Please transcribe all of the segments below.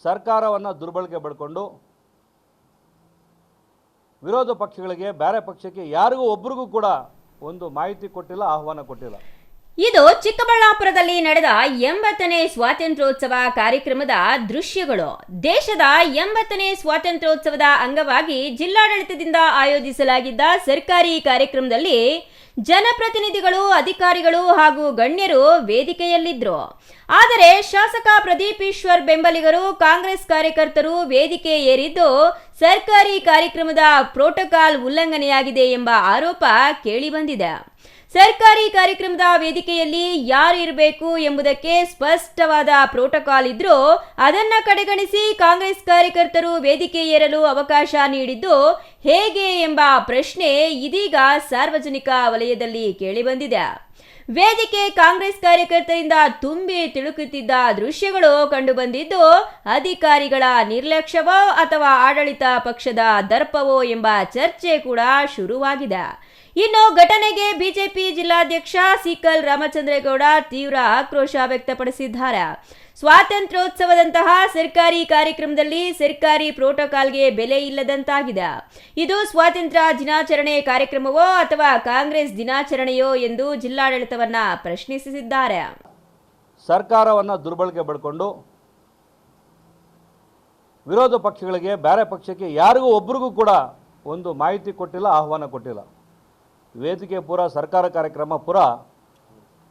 ಸರ್ಕಾರವನ್ನು ದುರ್ಬಳಕೆ ಪಡ್ಕೊಂಡು ವಿರೋಧ ಪಕ್ಷಗಳಿಗೆ ಬೇರೆ ಪಕ್ಷಕ್ಕೆ ಯಾರಿಗೂ ಒಬ್ಬರಿಗೂ ಕೂಡ ಒಂದು ಮಾಹಿತಿ ಕೊಟ್ಟಿಲ್ಲ, ಆಹ್ವಾನ ಕೊಟ್ಟಿಲ್ಲ. ಇದು ಚಿಕ್ಕಬಳ್ಳಾಪುರದಲ್ಲಿ ನಡೆದ 80ನೇ ಸ್ವಾತಂತ್ರ್ಯೋತ್ಸವ ಕಾರ್ಯಕ್ರಮದ ದೃಶ್ಯಗಳು. ದೇಶದ 80ನೇ ಸ್ವಾತಂತ್ರ್ಯೋತ್ಸವದ ಅಂಗವಾಗಿ ಜಿಲ್ಲಾಡಳಿತದಿಂದ ಆಯೋಜಿಸಲಾಗಿದ್ದ ಸರ್ಕಾರಿ ಕಾರ್ಯಕ್ರಮದಲ್ಲಿ ಜನಪ್ರತಿನಿಧಿಗಳು, ಅಧಿಕಾರಿಗಳು ಹಾಗೂ ಗಣ್ಯರು ವೇದಿಕೆಯಲ್ಲಿದ್ದರು. ಆದರೆ ಶಾಸಕ ಪ್ರದೀಪ್ ಈಶ್ವರ್ ಬೆಂಬಲಿಗರು, ಕಾಂಗ್ರೆಸ್ ಕಾರ್ಯಕರ್ತರು ವೇದಿಕೆ ಏರಿದ್ದು ಸರ್ಕಾರಿ ಕಾರ್ಯಕ್ರಮದ ಪ್ರೋಟೋಕಾಲ್ ಉಲ್ಲಂಘನೆಯಾಗಿದೆ ಎಂಬ ಆರೋಪ ಕೇಳಿಬಂದಿದೆ. ಸರ್ಕಾರಿ ಕಾರ್ಯಕ್ರಮದ ವೇದಿಕೆಯಲ್ಲಿ ಯಾರು ಇರಬೇಕು ಎಂಬುದಕ್ಕೆ ಸ್ಪಷ್ಟವಾದ ಪ್ರೋಟೋಕಾಲ್ ಇದ್ರೂ ಅದನ್ನ ಕಡೆಗಣಿಸಿ ಕಾಂಗ್ರೆಸ್ ಕಾರ್ಯಕರ್ತರು ವೇದಿಕೆ ಏರಲು ಅವಕಾಶ ನೀಡಿದ್ದು ಹೇಗೆ ಎಂಬ ಪ್ರಶ್ನೆ ಇದೀಗ ಸಾರ್ವಜನಿಕ ವಲಯದಲ್ಲಿ ಕೇಳಿಬಂದಿದೆ. ವೇದಿಕೆ ಕಾಂಗ್ರೆಸ್ ಕಾರ್ಯಕರ್ತರಿಂದ ತುಂಬಿ ತಿಳುಕುತ್ತಿದ್ದ ದೃಶ್ಯಗಳು ಕಂಡುಬಂದಿದ್ದು ಅಧಿಕಾರಿಗಳ ನಿರ್ಲಕ್ಷ್ಯವೋ ಅಥವಾ ಆಡಳಿತ ಪಕ್ಷದ ದರ್ಪವೋ ಎಂಬ ಚರ್ಚೆ ಕೂಡ ಶುರುವಾಗಿದೆ. ಇನ್ನು ಘಟನೆಗೆ ಬಿಜೆಪಿ ಜಿಲ್ಲಾಧ್ಯಕ್ಷ ಸಿಕಲ್ ರಾಮಚಂದ್ರೇಗೌಡ ತೀವ್ರ ಆಕ್ರೋಶ ವ್ಯಕ್ತಪಡಿಸಿದ್ದಾರೆ. ಸ್ವಾತಂತ್ರ್ಯೋತ್ಸವದಂತಹ ಸರ್ಕಾರಿ ಕಾರ್ಯಕ್ರಮದಲ್ಲಿ ಸರ್ಕಾರಿ ಪ್ರೋಟೋಕಾಲ್ಗೆ ಬೆಲೆ ಇಲ್ಲದಂತಾಗಿದೆ. ಇದು ಸ್ವಾತಂತ್ರ್ಯ ದಿನಾಚರಣೆ ಕಾರ್ಯಕ್ರಮವೋ ಅಥವಾ ಕಾಂಗ್ರೆಸ್ ದಿನಾಚರಣೆಯೋ ಎಂದು ಜಿಲ್ಲಾಡಳಿತವನ್ನ ಪ್ರಶ್ನಿಸಿದ್ದಾರೆ. ಸರ್ಕಾರವನ್ನು ದುರ್ಬಳಕೆ ಪಡ್ಕೊಂಡು ವಿರೋಧ ಪಕ್ಷಗಳಿಗೆ ಬೇರೆ ಪಕ್ಷಕ್ಕೆ ಯಾರಿಗೂ ಒಬ್ಬರಿಗೂ ಕೂಡ ಒಂದು ಮಾಹಿತಿ ಕೊಟ್ಟಿಲ್ಲ, ಆಹ್ವಾನ ಕೊಟ್ಟಿಲ್ಲ. ವೇದಿಕೆ ಪೂರ ಸರ್ಕಾರ ಕಾರ್ಯಕ್ರಮ ಪೂರ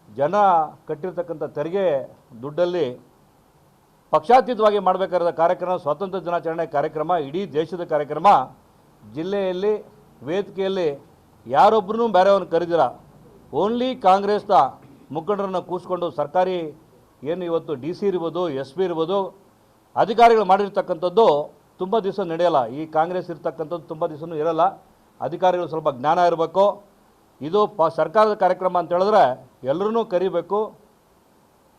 ಜನ ಕಟ್ಟಿರ್ತಕ್ಕಂಥ ತೆರಿಗೆ ದುಡ್ಡಲ್ಲಿ ಪಕ್ಷಾತೀತವಾಗಿ ಮಾಡಬೇಕಾದ ಕಾರ್ಯಕ್ರಮ, ಸ್ವಾತಂತ್ರ್ಯ ದಿನಾಚರಣೆ ಕಾರ್ಯಕ್ರಮ, ಇಡೀ ದೇಶದ ಕಾರ್ಯಕ್ರಮ. ಜಿಲ್ಲೆಯಲ್ಲಿ ವೇದಿಕೆಯಲ್ಲಿ ಯಾರೊಬ್ಬರೂ ಬೇರೆಯವ್ರನ್ನ ಕರೆದಿರ, ಓನ್ಲಿ ಕಾಂಗ್ರೆಸ್ನ ಮುಖಂಡರನ್ನು ಕೂರಿಸ್ಕೊಂಡು ಸರ್ಕಾರಿ ಏನು ಇವತ್ತು DC ಇರ್ಬೋದು, SP ಇರ್ಬೋದು, ಅಧಿಕಾರಿಗಳು ಮಾಡಿರ್ತಕ್ಕಂಥದ್ದು ತುಂಬ ದಿವಸ ನಡೆಯಲ್ಲ. ಈ ಕಾಂಗ್ರೆಸ್ ಇರ್ತಕ್ಕಂಥದ್ದು ತುಂಬ ದಿವಸನೂ ಇರಲ್ಲ. ಅಧಿಕಾರಿಗಳು ಸ್ವಲ್ಪ ಜ್ಞಾನ ಇರಬೇಕು. ಇದು ಸರ್ಕಾರದ ಕಾರ್ಯಕ್ರಮ ಅಂತ ಹೇಳಿದ್ರೆ ಎಲ್ಲರೂ ಕರಿಬೇಕು,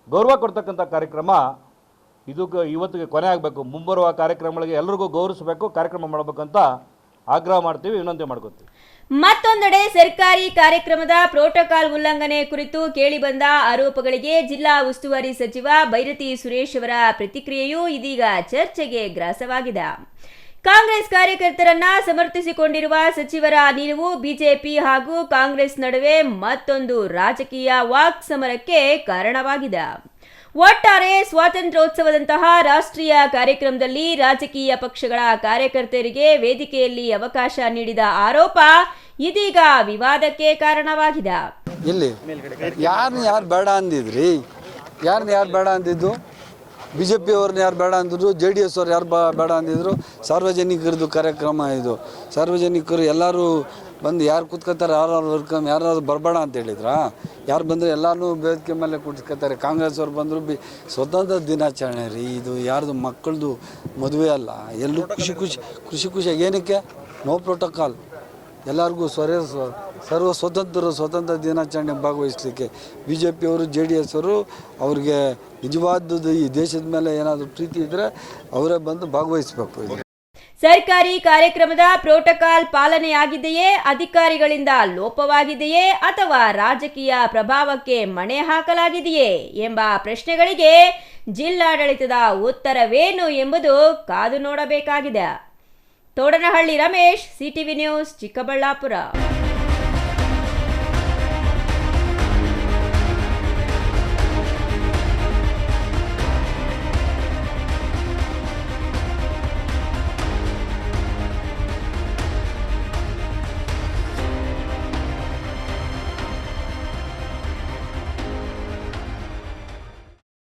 ಗೌರವ ಕೊಡ್ತಕ್ಕಂಥ ಕಾರ್ಯಕ್ರಮ. ಇದು ಇವತ್ತಿಗೆ ಕೊನೆ ಆಗಬೇಕು. ಮುಂಬರುವ ಕಾರ್ಯಕ್ರಮಗಳಿಗೆ ಎಲ್ಲರಿಗೂ ಗೌರವಿಸಬೇಕು, ಕಾರ್ಯಕ್ರಮ ಮಾಡಬೇಕಂತ ಆಗ್ರಹ ಮಾಡ್ತೀವಿ, ವಿನಂತಿ ಮಾಡ್ಕೊತೀವಿ. ಮತ್ತೊಂದೆಡೆ ಸರ್ಕಾರಿ ಕಾರ್ಯಕ್ರಮದ ಪ್ರೋಟೋಕಾಲ್ ಉಲ್ಲಂಘನೆ ಕುರಿತು ಕೇಳಿಬಂದ ಆರೋಪಗಳಿಗೆ ಜಿಲ್ಲಾ ಉಸ್ತುವಾರಿ ಸಚಿವ ಬೈರತಿ ಸುರೇಶ್ ಅವರ ಪ್ರತಿಕ್ರಿಯೆಯೂ ಇದೀಗ ಚರ್ಚೆಗೆ ಗ್ರಾಸವಾಗಿದೆ. ಕಾಂಗ್ರೆಸ್ ಕಾರ್ಯಕರ್ತರನ್ನ ಸಮರ್ಥಿಸಿಕೊಂಡಿರುವ ಸಚಿವರ ನಿಲುವು ಬಿಜೆಪಿ ಹಾಗೂ ಕಾಂಗ್ರೆಸ್ ನಡುವೆ ಮತ್ತೊಂದು ರಾಜಕೀಯ ವಾಕ್ ಸಮರಕ್ಕೆ ಕಾರಣವಾಗಿದೆ. ಒಟ್ಟಾರೆ ಸ್ವಾತಂತ್ರ್ಯೋತ್ಸವದಂತಹ ರಾಷ್ಟ್ರೀಯ ಕಾರ್ಯಕ್ರಮದಲ್ಲಿ ರಾಜಕೀಯ ಪಕ್ಷಗಳ ಕಾರ್ಯಕರ್ತರಿಗೆ ವೇದಿಕೆಯಲ್ಲಿ ಅವಕಾಶ ನೀಡಿದ ಆರೋಪ ಇದೀಗ ವಿವಾದಕ್ಕೆ ಕಾರಣವಾಗಿದೆ. ಇಲ್ಲಿ ಯಾರು ಬೇಡ ಅಂದಿದ್ರಿ? ಯಾರು ಬೇಡ ಅಂದಿದ್ದು? BJP ಅವ್ರನ್ನ ಯಾರು ಬೇಡ ಅಂದಿದ್ರು, JDS ಅವ್ರು ಯಾರು ಬೇಡ ಅಂದಿದ್ರು? ಸಾರ್ವಜನಿಕರದ್ದು ಕಾರ್ಯಕ್ರಮ ಇದು. ಸಾರ್ವಜನಿಕರು ಎಲ್ಲರೂ ಬಂದು ಯಾರು ಕೂತ್ಕೋತಾರೆ, ಯಾರು ಬರಬೇಡ ಅಂತ ಹೇಳಿದ್ರಾ? ಯಾರು ಬಂದರೆ ಎಲ್ಲರೂ ವೇದಿಕೆ ಮೇಲೆ ಕೂತ್ಕೋತಾರೆ. ಕಾಂಗ್ರೆಸ್ ಅವ್ರು ಬಂದರು ಸ್ವತಂತ್ರ ದಿನಾಚರಣೆ ರೀ ಇದು, ಯಾರ್ದು ಮಕ್ಕಳದು ಮದುವೆ ಅಲ್ಲ. ಎಲ್ಲರೂ ಖುಷಿ ಏನಕ್ಕೆ? No protocol. ಎಲ್ಲರಿಗೂ ಸರ್ವ ಸ್ವತಂತ್ರ ದಿನಾಚರಣೆ ಭಾಗವಹಿಸಲಿಕ್ಕೆ BJP ಅವರು, JDS ಅವರು ಅವ್ರಿಗೆ ನಿಜವಾದದ್ದು ಈ ದೇಶದ ಮೇಲೆ ಏನಾದರೂ ಪ್ರೀತಿ ಇದ್ದರೆ ಅವರೇ ಬಂದು ಭಾಗವಹಿಸಬೇಕು. ಸರ್ಕಾರಿ ಕಾರ್ಯಕ್ರಮದ ಪ್ರೋಟೋಕಾಲ್ ಪಾಲನೆಯಾಗಿದೆಯೇ, ಅಧಿಕಾರಿಗಳಿಂದ ಲೋಪವಾಗಿದೆಯೇ ಅಥವಾ ರಾಜಕೀಯ ಪ್ರಭಾವಕ್ಕೆ ಮಣೆ ಹಾಕಲಾಗಿದೆಯೇ ಎಂಬ ಪ್ರಶ್ನೆಗಳಿಗೆ ಜಿಲ್ಲಾಡಳಿತದ ಉತ್ತರವೇನು ಎಂಬುದು ಕಾದು ನೋಡಬೇಕಾಗಿದೆ. ತೋಡನಹಳ್ಳಿ ರಮೇಶ್, CTV ನ್ಯೂಸ್, ಚಿಕ್ಕಬಳ್ಳಾಪುರ.